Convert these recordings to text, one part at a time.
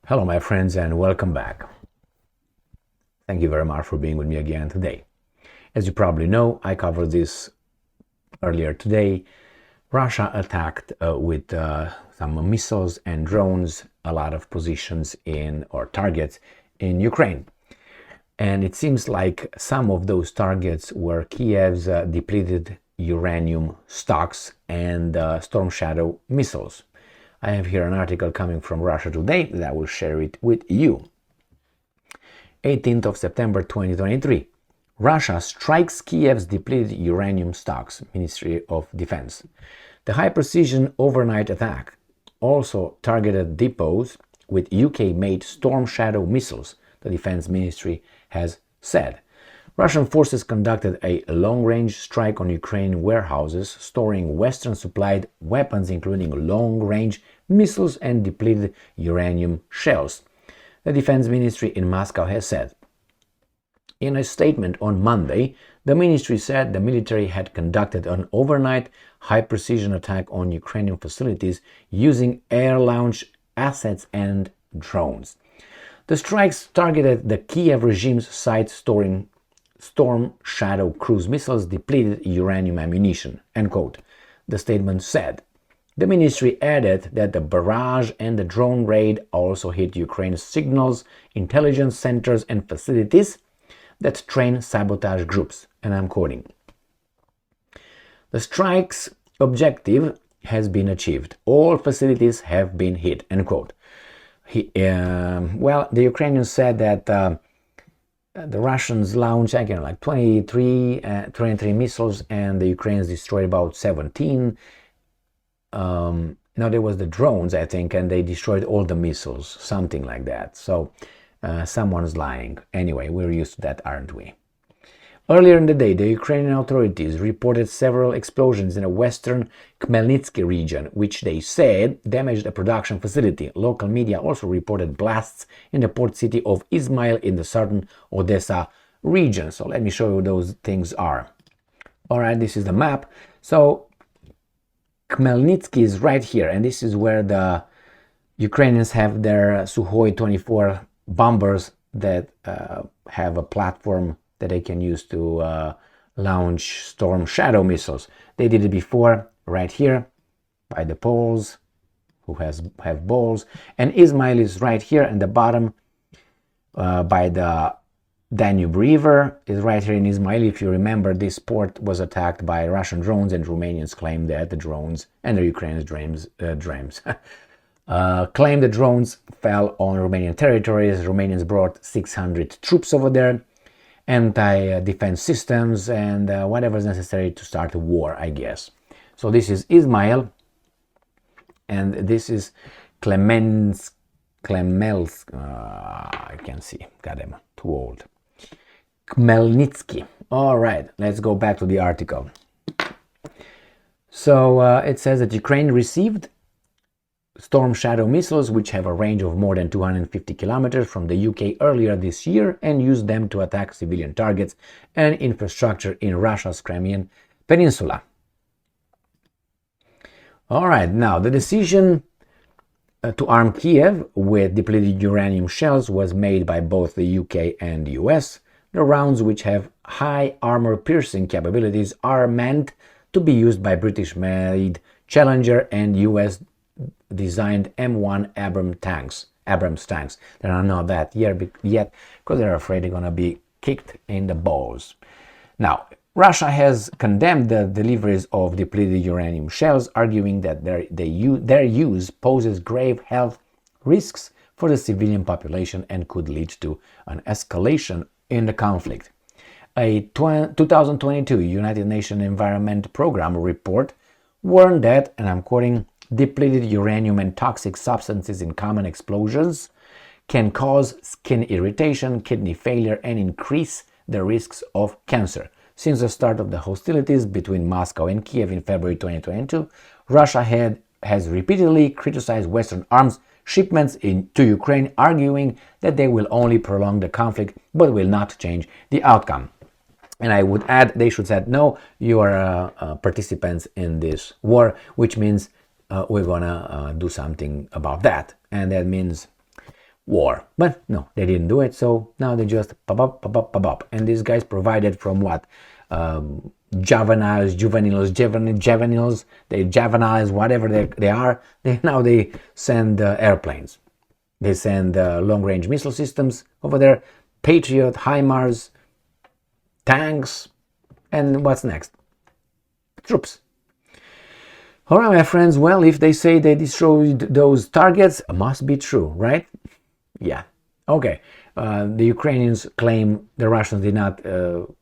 Hello, my friends, and welcome back. Thank you very much for being with me again today. As you probably know, I covered this earlier today. Russia attacked with some missiles and drones a lot of positions or targets in Ukraine. And it seems like some of those targets were Kiev's depleted uranium stocks and Storm Shadow missiles. I have here an article coming from Russia Today that I will share it with you. 18th of September 2023. Russia strikes Kiev's depleted uranium stocks, Ministry of Defense. The high-precision overnight attack also targeted depots with UK-made Storm Shadow missiles, the Defense Ministry has said. Russian forces conducted a long-range strike on Ukrainian warehouses storing Western-supplied weapons including long-range missiles and depleted uranium shells, the Defense Ministry in Moscow has said. In a statement on Monday, the ministry said the military had conducted an overnight high-precision attack on Ukrainian facilities using air-launched assets and drones. The strikes targeted the Kiev regime's site storing Storm Shadow cruise missiles, depleted uranium ammunition, end quote, the statement said. The ministry added that the barrage and the drone raid also hit Ukraine's signals, intelligence centers and facilities that train sabotage groups, and I'm quoting. The strike's objective has been achieved. All facilities have been hit, end quote. The Ukrainians said that the Russians launched again like 23 missiles and the Ukrainians destroyed about 17. Now there was the drones, I think, and they destroyed all the missiles, something like that. So someone's lying. Anyway, we're used to that, aren't we? Earlier in the day, the Ukrainian authorities reported several explosions in a western Khmelnytsky region, which they said damaged a production facility. Local media also reported blasts in the port city of Izmail in the southern Odessa region. So let me show you what those things are. All right, this is the map. So Khmelnytsky is right here, and this is where the Ukrainians have their Sukhoi 24 bombers that have a platform that they can use to launch Storm Shadow missiles. They did it before, right here, by the poles, who have balls, and Izmail is right here in the bottom, by the Danube River, is right here in Izmail. If you remember, this port was attacked by Russian drones, and Romanians claim that the drones, and the Ukrainians claim the drones fell on Romanian territories. Romanians brought 600 troops over there, anti-defense systems, and whatever is necessary to start a war, I guess. So this is Izmail, and this is Klemels. I can't see. God, I'm too old. Khmelnytsky. All right, let's go back to the article. So it says that Ukraine received Storm Shadow missiles, which have a range of more than 250 kilometers from the UK earlier this year, and used them to attack civilian targets and infrastructure in Russia's Crimean Peninsula. All right, now the decision to arm Kiev with depleted uranium shells was made by both the UK and the US. The rounds, which have high armor-piercing capabilities, are meant to be used by British-made Challenger and US-designed M1 Abrams tanks. They are not that yet because they're afraid they're going to be kicked in the balls. Now, Russia has condemned the deliveries of depleted uranium shells, arguing that their use poses grave health risks for the civilian population and could lead to an escalation in the conflict. A 2022 United Nations Environment Programme report warned that, and I'm quoting, depleted uranium and toxic substances in common explosions can cause skin irritation, kidney failure, and increase the risks of cancer. Since the start of the hostilities between Moscow and Kiev in February 2022, Russia has repeatedly criticized Western arms shipments to Ukraine, arguing that they will only prolong the conflict but will not change the outcome. And I would add, they should say, no, you are participants in this war, which means we're gonna do something about that. And that means war. But no, they didn't do it, so now they just pop up, pop up, pop up. And these guys provided from what? Juveniles, whatever they are. Now they send airplanes. They send long-range missile systems over there, Patriot, HIMARS, tanks, and what's next? Troops. All right, my friends, well, if they say they destroyed those targets, it must be true, right? Yeah. Okay. The Ukrainians claim the Russians did not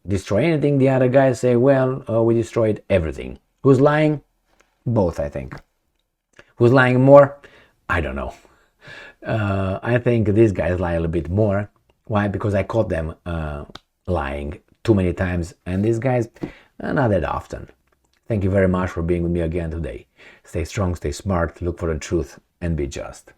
destroy anything. The other guys say, well, we destroyed everything. Who's lying? Both, I think. Who's lying more? I don't know. I think these guys lie a little bit more. Why? Because I caught them lying too many times, and these guys, not that often. Thank you very much for being with me again today. Stay strong, stay smart, look for the truth, and be just.